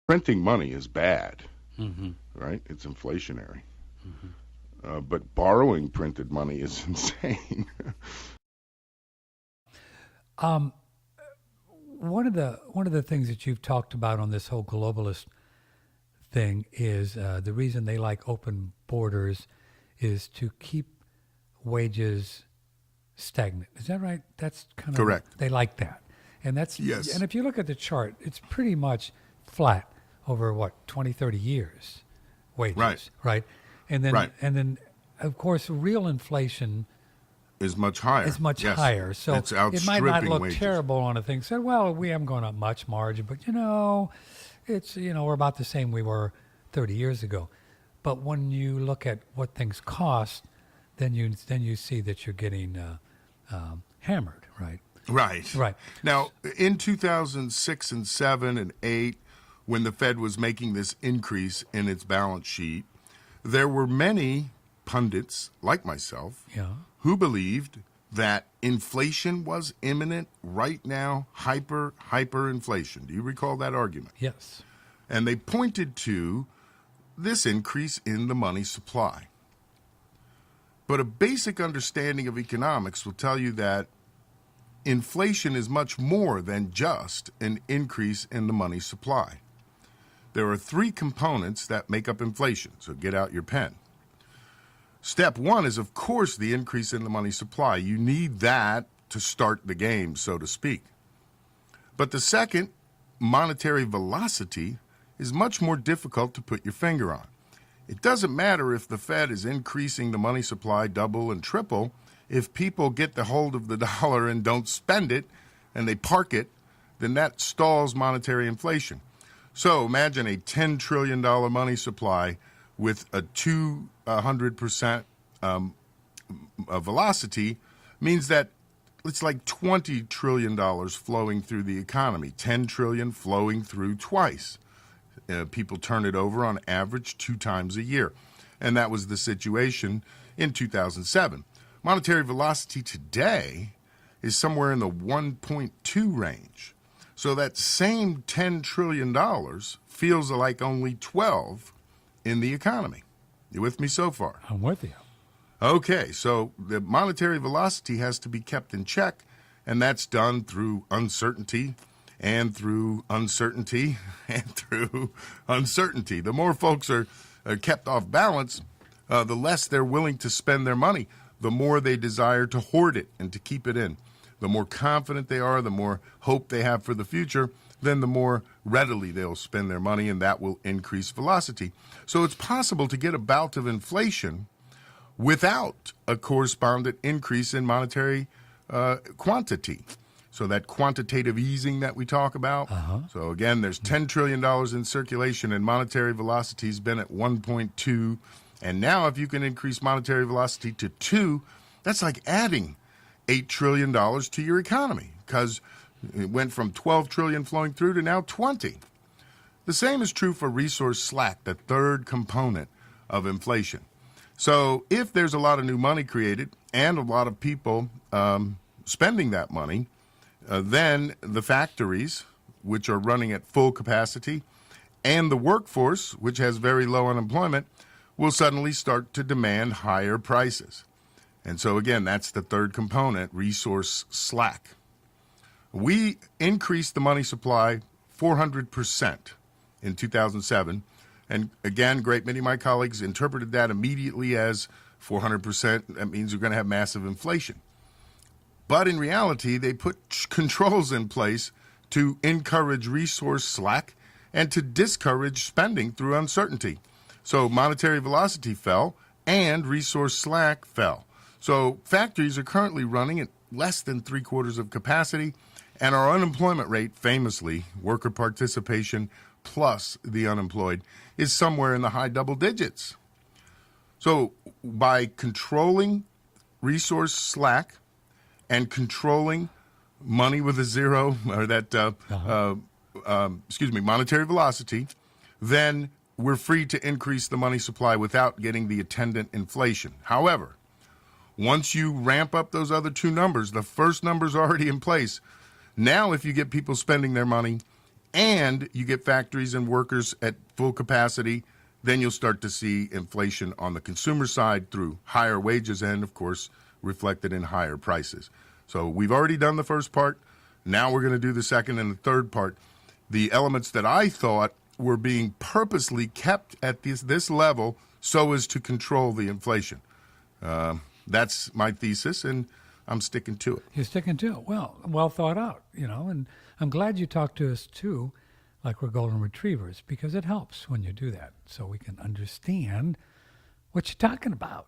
Printing money is bad, Mm-hmm. right? It's inflationary. Mm-hmm. But borrowing printed money is insane. Um, one of the things that you've talked about on this whole globalist thing is the reason they like open borders is to keep wages stagnant. Is that right? That's kind of Correct. they like that, and that's Yes. and if you look at the chart, it's pretty much flat over what 20, 30 years, wages, right? And then Right. of course real inflation Is much higher. is much Yes. higher. So It's it might not outstripping look wages. terrible on a thing. Said, well, we haven't gone up much margin, but it's we're about the same we were 30 years ago. But when you look at what things cost, then you see that you're getting hammered, right? Right. Right. Now, in 2006 and 7 and 8, when the Fed was making this increase in its balance sheet, there were many pundits like myself Yeah. who believed that inflation was imminent right now, hyperinflation. Do you recall that argument? Yes. And they pointed to this increase in the money supply. But a basic understanding of economics will tell you that inflation is much more than just an increase in the money supply. There are three components that make up inflation, so get out your pen. Step one is, of course, the increase in the money supply. You need that to start the game, so to speak. But the second, monetary velocity, is much more difficult to put your finger on. It doesn't matter if the Fed is increasing the money supply double and triple. If people get the hold of the dollar and don't spend it and they park it, then that stalls monetary inflation. So imagine a $10 trillion money supply with a 200% velocity means that it's like $20 trillion flowing through the economy, $10 trillion flowing through twice. People turn it over on average 2 times a year. And that was the situation in 2007. Monetary velocity today is somewhere in the 1.2 range. So that same $10 trillion feels like only 12 in the economy. You with me so far? I'm with you. Okay, so the monetary velocity has to be kept in check, and that's done through uncertainty and through uncertainty and through uncertainty. The more folks are kept off balance, the less they're willing to spend their money, the more they desire to hoard it and to keep it in. The more confident they are, the more hope they have for the future, then the more readily they'll spend their money, and that will increase velocity. So it's possible to get a bout of inflation without a correspondent increase in monetary quantity. So that quantitative easing that we talk about. So again, there's $10 trillion in circulation, and monetary velocity's been at 1.2. And now if you can increase monetary velocity to 2, that's like adding $8 trillion to your economy, because it went from 12 trillion flowing through to now 20. The same is true for resource slack, the third component of inflation. So if there's a lot of new money created and a lot of people spending that money, then the factories, which are running at full capacity, and the workforce, which has very low unemployment, will suddenly start to demand higher prices. And so again, that's the third component, resource slack. We increased the money supply 400% in 2007. And again, great many of my colleagues interpreted that immediately as 400%. That means we're going to have massive inflation. But in reality, they put controls in place to encourage resource slack and to discourage spending through uncertainty. So monetary velocity fell and resource slack fell. So factories are currently running at less than 3/4 of capacity, and our unemployment rate, famously, worker participation plus the unemployed, is somewhere in the high double digits. So by controlling resource slack and controlling money with a zero, or that, monetary velocity, then we're free to increase the money supply without getting the attendant inflation. However, once you ramp up those other two numbers, the first number's already in place. Now, if you get people spending their money and you get factories and workers at full capacity, then you'll start to see inflation on the consumer side through higher wages and, of course, reflected in higher prices. So we've already done the first part. Now we're going to do the second and the third part. The elements that I thought were being purposely kept at this level so as to control the inflation. That's my thesis, and I'm sticking to it. You're sticking to it. Well thought out, and I'm glad you talked to us too, like we're golden retrievers, because it helps when you do that so we can understand what you're talking about.